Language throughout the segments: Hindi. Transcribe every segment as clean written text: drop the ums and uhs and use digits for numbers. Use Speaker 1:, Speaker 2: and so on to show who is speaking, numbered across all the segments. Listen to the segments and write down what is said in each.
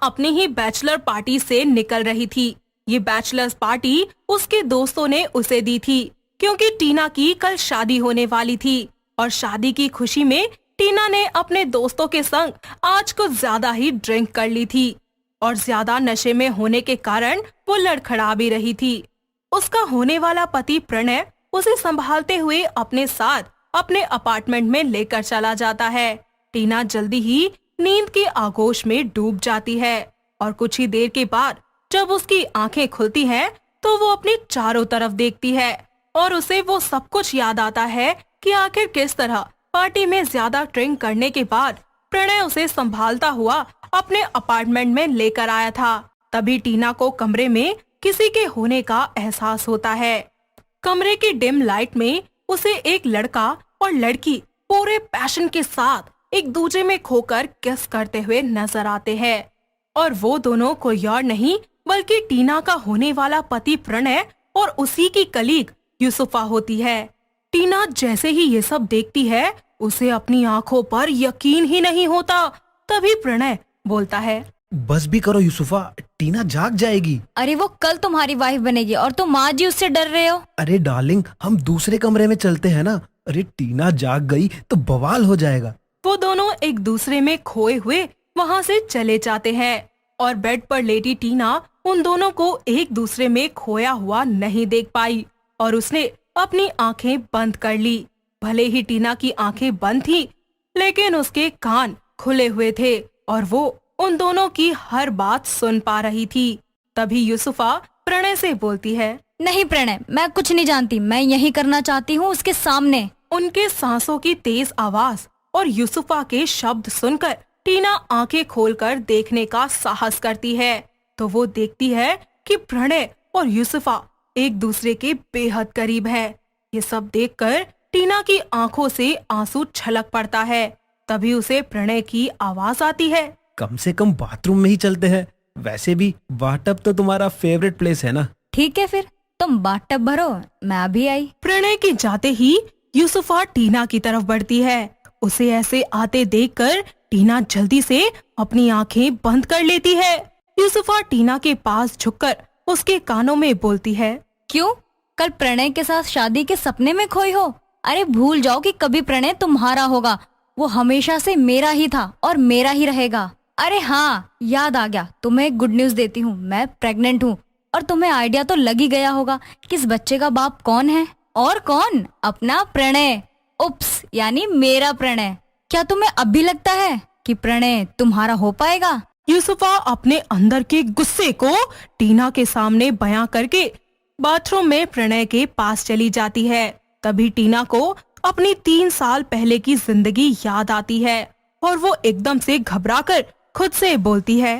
Speaker 1: अपनी ही बैचलर पार्टी से निकल रही थी। ये बैचलर्स पार्टी उसके दोस्तों ने उसे दी थी क्योंकि टीना की कल शादी होने वाली थी और शादी की खुशी में टीना ने अपने दोस्तों के संग आज कुछ ज्यादा ही ड्रिंक कर ली थी और ज्यादा नशे में होने के कारण वो लड़खड़ा भी रही थी। उसका होने वाला पति प्रणय उसे संभालते हुए अपने साथ अपने अपार्टमेंट में लेकर चला जाता है। टीना जल्दी ही नींद के आगोश में डूब जाती है और कुछ ही देर के बाद जब उसकी आंखें खुलती हैं, तो वो अपने चारों तरफ देखती है और उसे वो सब कुछ याद आता है कि आखिर किस तरह पार्टी में ज्यादा ड्रिंक करने के बाद प्रणय उसे संभालता हुआ अपने अपार्टमेंट में लेकर आया था। तभी टीना को कमरे में किसी के होने का एहसास होता है। कमरे की डिम लाइट में उसे एक लड़का और लड़की पूरे पैशन के साथ एक दूसरे में खोकर किस करते हुए नजर आते हैं और वो दोनों कोई और नहीं बल्कि टीना का होने वाला पति प्रणय और उसी की कलीग यूसुफा होती है। टीना जैसे ही ये सब देखती है उसे अपनी आंखों पर यकीन ही नहीं होता। तभी प्रणय बोलता है,
Speaker 2: बस भी करो यूसुफा, टीना जाग जाएगी।
Speaker 3: अरे वो कल तुम्हारी वाइफ बनेगी और तुम आज ही उससे डर रहे हो।
Speaker 2: अरे डार्लिंग, हम दूसरे कमरे में चलते हैं ना। अरे टीना जाग गई तो बवाल हो जाएगा।
Speaker 1: वो दोनों एक दूसरे में खोए हुए वहाँ से चले जाते हैं और बेड पर लेटी टीना उन दोनों को एक दूसरे में खोया हुआ नहीं देख पाई और उसने अपनी आंखें बंद कर ली। भले ही टीना की आंखें बंद थी, लेकिन उसके कान खुले हुए थे और वो उन दोनों की हर बात सुन पा रही थी। तभी यूसुफा प्रणय से बोलती है,
Speaker 3: नहीं प्रणय, मैं कुछ नहीं जानती, मैं यही करना चाहती हूँ उसके सामने।
Speaker 1: उनके सांसों की तेज आवाज और यूसुफा के शब्द सुनकर टीना आंखें खोलकर देखने का साहस करती है तो वो देखती है कि प्रणय और यूसुफा एक दूसरे के बेहद करीब है। ये सब देखकर टीना की आंखों से आंसू छलक पड़ता है। तभी उसे प्रणय की आवाज आती है,
Speaker 2: कम से कम बाथरूम में ही चलते हैं। वैसे भी बाथटब तो तुम्हारा फेवरेट प्लेस है ना।
Speaker 3: ठीक है फिर तुम बाथटब भरो, मैं अभी आई।
Speaker 1: प्रणय के जाते ही यूसुफा टीना की तरफ बढ़ती है। उसे ऐसे आते देखकर टीना जल्दी से अपनी आंखें बंद कर लेती है। यूसुफा टीना के पास झुककर उसके कानों में बोलती है,
Speaker 3: क्यों, कल प्रणय के साथ शादी के सपने में खोई हो? अरे भूल जाओ कि कभी प्रणय तुम्हारा होगा, वो हमेशा से मेरा ही था और मेरा ही रहेगा। अरे हाँ, याद आ गया, तुम्हें एक गुड न्यूज देती हूँ, मैं प्रेग्नेंट हूँ। और तुम्हें आइडिया तो लग ही गया होगा कि इस बच्चे का बाप कौन है। और कौन? अपना प्रणय। उप्स, यानी मेरा प्रणय। क्या तुम्हें अब भी लगता है कि प्रणय तुम्हारा हो पाएगा?
Speaker 1: यूसुफा अपने अंदर के गुस्से को टीना के सामने बयां करके बाथरूम में प्रणय के पास चली जाती है। तभी टीना को अपनी 3 साल पहले की जिंदगी याद आती है और वो एकदम से घबराकर खुद से बोलती है,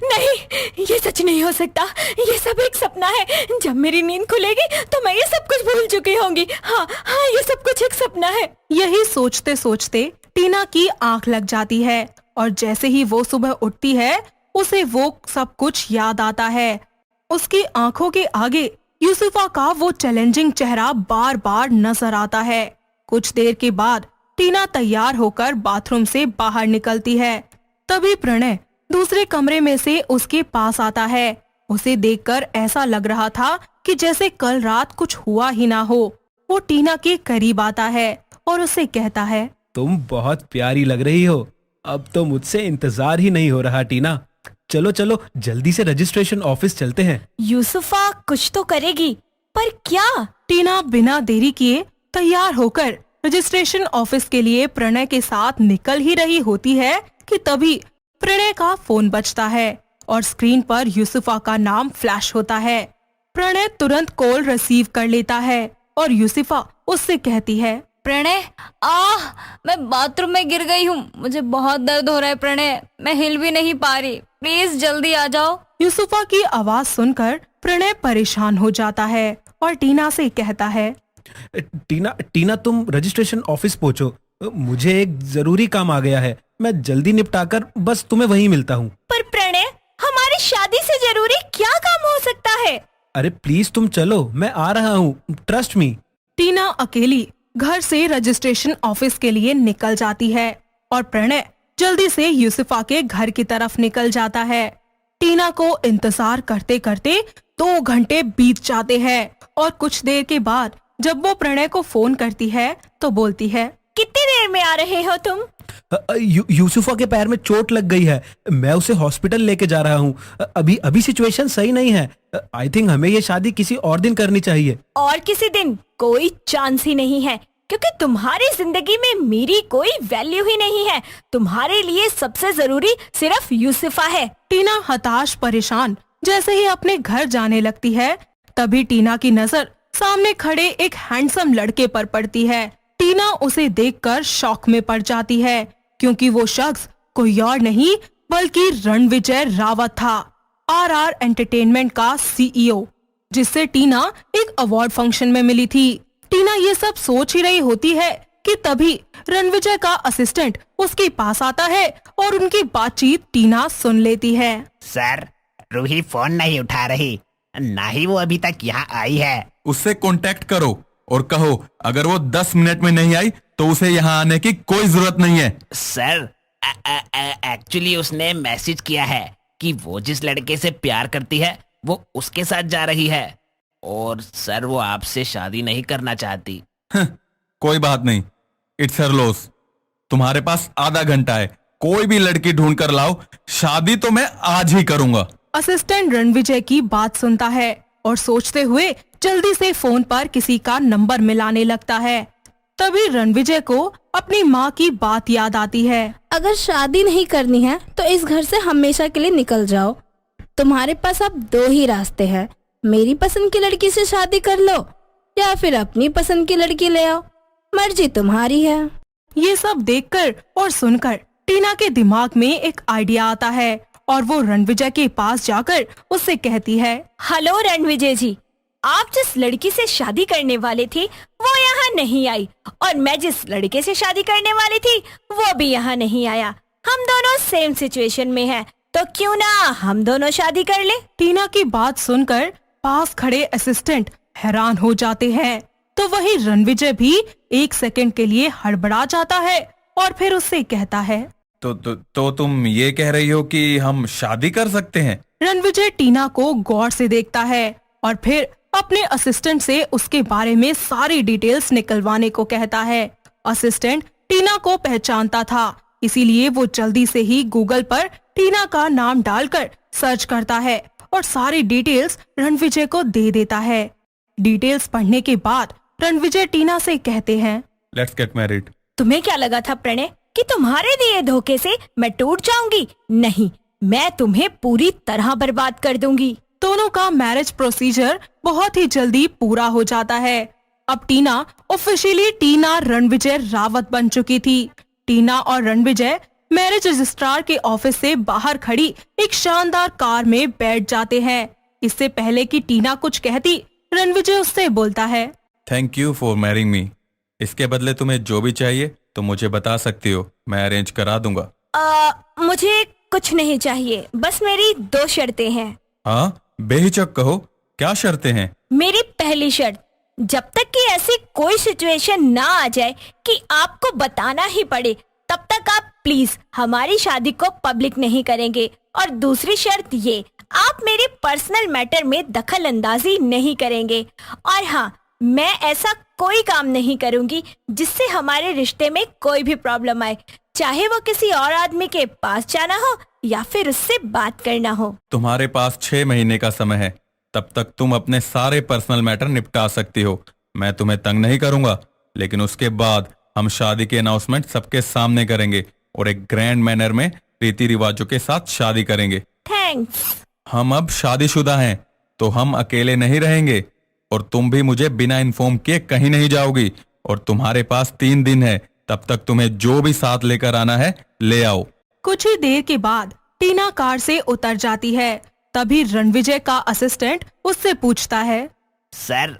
Speaker 1: नहीं, ये सच नहीं हो सकता, ये सब एक सपना है। जब मेरी नींद खुलेगी तो मैं ये सब कुछ भूल चुकी होंगी। हाँ, ये सब कुछ एक सपना है। यही सोचते सोचते टीना की आंख लग जाती है और जैसे ही वो सुबह उठती है उसे वो सब कुछ याद आता है। उसकी आंखों के आगे यूसुफा का वो चैलेंजिंग चेहरा बार बार नजर आता है। कुछ देर के बाद टीना तैयार होकर बाथरूम से बाहर निकलती है। तभी प्रणय दूसरे कमरे में से उसके पास आता है। उसे देखकर ऐसा लग रहा था कि जैसे कल रात कुछ हुआ ही ना हो। वो टीना के करीब आता है और उसे कहता है,
Speaker 2: तुम बहुत प्यारी लग रही हो। अब तो मुझसे इंतजार ही नहीं हो रहा टीना। चलो चलो जल्दी से रजिस्ट्रेशन ऑफिस चलते हैं।
Speaker 3: यूसुफा कुछ तो करेगी, पर क्या?
Speaker 1: टीना बिना देरी किए तैयार होकर रजिस्ट्रेशन ऑफिस के लिए प्रणय के साथ निकल ही रही होती है कि तभी प्रणय का फोन बजता है और स्क्रीन पर यूसुफा का नाम फ्लैश होता है। प्रणय तुरंत कॉल रिसीव कर लेता है और यूसुफा उससे कहती है,
Speaker 3: प्रणय, मैं बाथरूम में गिर गई हूँ, मुझे बहुत दर्द हो रहा है प्रणय, मैं हिल भी नहीं पा रही, प्लीज जल्दी आ जाओ।
Speaker 1: यूसुफा की आवाज सुनकर प्रणय परेशान हो जाता है और टीना से कहता है,
Speaker 2: टीना तुम रजिस्ट्रेशन ऑफिस पहुँचो, मुझे एक जरूरी काम आ गया है। मैं जल्दी निपटाकर बस तुम्हें वहीं मिलता हूँ।
Speaker 3: पर प्रणय, हमारी शादी से जरूरी क्या काम हो सकता है?
Speaker 2: अरे प्लीज तुम चलो, मैं आ रहा हूँ, ट्रस्ट मी।
Speaker 1: टीना अकेली घर से रजिस्ट्रेशन ऑफिस के लिए निकल जाती है और प्रणय जल्दी से यूसुफा के घर की तरफ निकल जाता है। टीना को इंतजार करते करते 2 घंटे बीत जाते हैं और कुछ देर के बाद जब वो प्रणय को फोन करती है तो बोलती है,
Speaker 3: कितनी देर में आ रहे हो तुम?
Speaker 2: यूसुफा के पैर में चोट लग गई है, मैं उसे हॉस्पिटल लेके जा रहा हूँ। अभी सिचुएशन सही नहीं है। आई थिंक हमें ये शादी किसी और दिन करनी चाहिए।
Speaker 3: और किसी दिन कोई चांस ही नहीं है, क्योंकि तुम्हारी जिंदगी में मेरी कोई वैल्यू ही नहीं है। तुम्हारे लिए सबसे जरूरी सिर्फ यूसुफा है।
Speaker 1: टीना हताश परेशान जैसे ही अपने घर जाने लगती है, तभी टीना की नजर सामने खड़े एक हैंडसम लड़के पर पड़ती है। टीना उसे देखकर शॉक में पड़ जाती है, क्योंकि वो शख्स कोई और नहीं बल्कि रणविजय रावत था, आरआर एंटरटेनमेंट का सीईओ, जिससे टीना एक अवार्ड फंक्शन में मिली थी। टीना ये सब सोच ही रही होती है कि तभी रणविजय का असिस्टेंट उसके पास आता है और उनकी बातचीत टीना सुन लेती है।
Speaker 4: सर, रूही फोन नहीं उठा रही, ना ही वो अभी तक यहाँ आई है।
Speaker 5: उससे कांटेक्ट करो और कहो अगर वो 10 मिनट में नहीं आई तो उसे यहाँ आने की कोई जरूरत नहीं है।
Speaker 4: सर, एक्चुअली उसने मैसेज किया है कि वो जिस लड़के से प्यार करती है वो उसके साथ जा रही है, और सर वो आपसे शादी नहीं करना चाहती।
Speaker 5: कोई बात नहीं, इट्स हर लॉस। तुम्हारे पास आधा घंटा है, कोई भी लड़की ढूंढ कर लाओ, शादी तो मैं आज ही करूंगा।
Speaker 1: असिस्टेंट रणविजय की बात सुनता है और सोचते हुए जल्दी से फोन पर किसी का नंबर मिलाने लगता है। तभी रणविजय को अपनी माँ की बात याद आती है।
Speaker 6: अगर शादी नहीं करनी है तो इस घर से हमेशा के लिए निकल जाओ। तुम्हारे पास अब 2 ही रास्ते हैं, मेरी पसंद की लड़की से शादी कर लो या फिर अपनी पसंद की लड़की ले आओ, मर्जी तुम्हारी है।
Speaker 1: ये सब देखकर और सुनकर टीना के दिमाग में एक आइडिया आता है और वो रणविजय के पास जाकर उससे कहती है,
Speaker 3: हेलो रणविजय जी, आप जिस लड़की से शादी करने वाले थे वो यहाँ नहीं आई, और मैं जिस लड़के से शादी करने वाली थी वो भी यहाँ नहीं आया। हम दोनों सेम सिचुएशन में हैं, तो क्यों ना हम दोनों शादी कर ले।
Speaker 1: टीना की बात सुनकर पास खड़े असिस्टेंट हैरान हो जाते हैं, तो वही रणविजय भी 1 सेकंड के लिए हड़बड़ा जाता है और फिर उससे कहता है,
Speaker 5: तो तुम ये कह रही हो कि हम शादी कर सकते हैं?
Speaker 1: रणविजय टीना को गौर से देखता है और फिर अपने असिस्टेंट से उसके बारे में सारी डिटेल्स निकलवाने को कहता है। असिस्टेंट टीना को पहचानता था, इसीलिए वो जल्दी से ही गूगल पर टीना का नाम डालकर सर्च करता है और सारी डिटेल्स रणविजय को दे देता है। डिटेल्स पढ़ने के बाद रणविजय टीना से कहते हैं,
Speaker 5: लेट्स गेट मैरिड।
Speaker 3: तुम्हें क्या लगा था प्रणय कि तुम्हारे दिए धोखे से मैं टूट जाऊंगी? नहीं, मैं तुम्हें पूरी तरह बर्बाद कर दूंगी।
Speaker 1: दोनों का मैरिज प्रोसीजर बहुत ही जल्दी पूरा हो जाता है। अब टीना ऑफिशियली टीना रणविजय रावत बन चुकी थी। टीना और रणविजय मैरिज रजिस्ट्रार के ऑफिस से बाहर खड़ी एक शानदार कार में बैठ जाते हैं। इससे पहले कि टीना कुछ कहती, रणविजय उससे बोलता है,
Speaker 5: थैंक यू फॉर मैरिंग मी। इसके बदले तुम्हें जो भी चाहिए तो मुझे बता सकती हो, मैं अरेंज करा दूंगा।
Speaker 3: मुझे कुछ नहीं चाहिए, बस मेरी 2 शर्तें हैं।
Speaker 5: हाँ, बेहिचक कहो, क्या शर्तें हैं?
Speaker 3: मेरी पहली शर्त, जब तक कि ऐसी कोई सिचुएशन ना आ जाए कि आपको बताना ही पड़े, तब तक आप प्लीज हमारी शादी को पब्लिक नहीं करेंगे। और दूसरी शर्त ये, आप मेरे पर्सनल मैटर में दखल अंदाजी नहीं करेंगे। और हाँ, मैं ऐसा कोई काम नहीं करूंगी जिससे हमारे रिश्ते में कोई भी प्रॉब्लम आए, चाहे वो किसी और आदमी के पास जाना हो या फिर उससे बात करना हो।
Speaker 5: तुम्हारे पास 6 महीने का समय है, तब तक तुम अपने सारे पर्सनल मैटर निपटा सकती हो। मैं तुम्हें तंग नहीं करूंगा, लेकिन उसके बाद हम शादी की अनाउंसमेंट सबके सामने करेंगे और एक ग्रैंड मैनर में रीति रिवाजों के साथ शादी करेंगे।
Speaker 3: थैंक्स।
Speaker 5: हम अब शादीशुदा हैं, तो हम अकेले नहीं रहेंगे और तुम भी मुझे बिना इन्फॉर्म किए कहीं नहीं जाओगी। और तुम्हारे पास 3 दिन है, तब तक तुम्हें जो भी साथ लेकर आना है ले आओ।
Speaker 1: कुछ ही देर के बाद टीना कार से उतर जाती है। तभी रणविजय का असिस्टेंट उससे पूछता है,
Speaker 4: सर,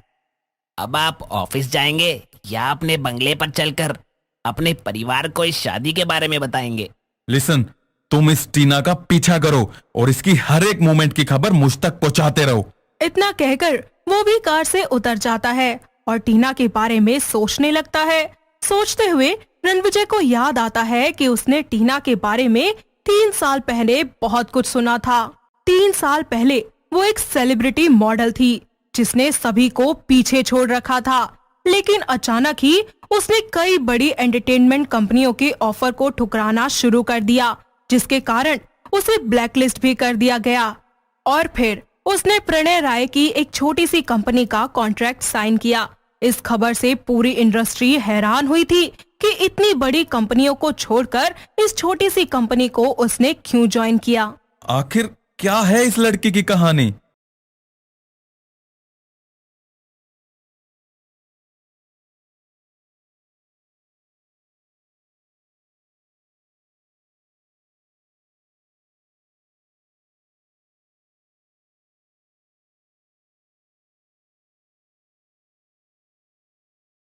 Speaker 4: अब आप ऑफिस जाएंगे या अपने बंगले पर चलकर अपने परिवार को इस शादी के बारे में बताएंगे?
Speaker 5: लिसन, तुम इस टीना का पीछा करो और इसकी हर एक मोमेंट की खबर मुझ तक पहुंचाते रहो।
Speaker 1: इतना कहकर वो भी कार से उतर जाता है और टीना के बारे में सोचने लगता है। सोचते हुए रणविजय को याद आता है कि उसने टीना के बारे में 3 साल पहले बहुत कुछ सुना था। 3 साल पहले वो एक सेलिब्रिटी मॉडल थी जिसने सभी को पीछे छोड़ रखा था, लेकिन अचानक ही उसने कई बड़ी एंटरटेनमेंट कंपनियों के ऑफर को ठुकराना शुरू कर दिया, जिसके कारण उसे ब्लैकलिस्ट भी कर दिया गया। और फिर उसने प्रणय राय की एक छोटी सी कंपनी का कॉन्ट्रैक्ट साइन किया। इस खबर से पूरी इंडस्ट्री हैरान हुई थी कि इतनी बड़ी कंपनियों को छोड़कर इस छोटी सी कंपनी को उसने क्यों ज्वाइन किया।
Speaker 5: आखिर क्या है इस लड़की की कहानी?